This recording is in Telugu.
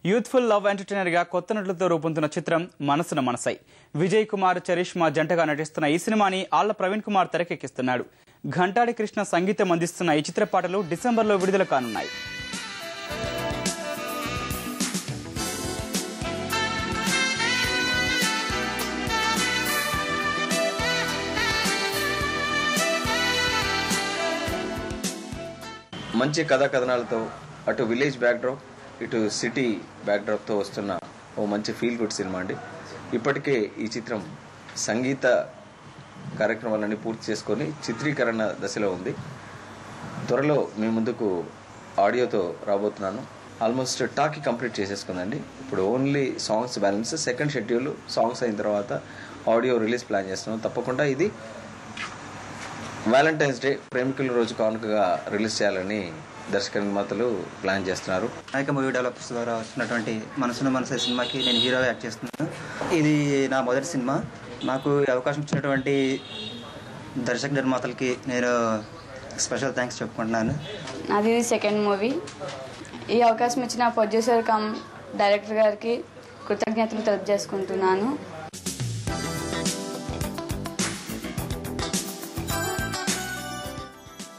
యూత్ఫుల్ లవ్ ఎంటర్టైనర్ గా కొత్త నటులతో రూపొందుతున్న చిత్రం మనసున మనసై. విజయ్ కుమార్, చరిష్మా జంటగా నటిస్తున్న ఈ సినిమాని ఆళ్ల ప్రవీణ్ కుమార్ తెరకెక్కిస్తున్నాడు. ఘంటాడి కృష్ణ సంగీతం అందిస్తున్న ఈ చిత్ర పాటలు డిసెంబర్లో విడుదల కానున్నాయి. మంచి కథా కథనాలతో అటు విలేజ్ బ్యాక్డ్రాప్ ఇటు సిటీ బ్యాక్డ్రాప్తో వస్తున్న ఓ మంచి ఫీల్ గుడ్ సినిమా అండి. ఇప్పటికే ఈ చిత్రం సంగీత కార్యక్రమాలన్నీ పూర్తి చేసుకొని చిత్రీకరణ దశలో ఉంది. త్వరలో మీ ముందుకు ఆడియోతో రాబోతున్నాను. ఆల్మోస్ట్ టాకీ కంప్లీట్ చేసేసుకుందండి. ఇప్పుడు only songs balance. Second schedule songs అయిన తర్వాత ఆడియో రిలీజ్ ప్లాన్ చేస్తున్నాం. తప్పకుండా ఇది వ్యాలంటైన్స్ డే ప్రేమికుల రోజు కానుకగా రిలీజ్ చేయాలని దర్శక నిర్మాతలు ప్లాన్ చేస్తున్నారు. నాయక మూవీ డెవలపర్స్ ద్వారా వస్తున్నటువంటి మనసున మనసే సినిమాకి నేను హీరోగా యాక్ట్ చేస్తున్నాను. ఇది నా మొదటి సినిమా. నాకు అవకాశం ఇచ్చినటువంటి దర్శక నిర్మాతలకి నేను స్పెషల్ థ్యాంక్స్ చెప్పుకుంటున్నాను. అది సెకండ్ మూవీ. ఈ అవకాశం ఇచ్చిన ప్రొడ్యూసర్ కమ్ డైరెక్టర్ గారికి కృతజ్ఞతలు తెలియజేసుకుంటున్నాను.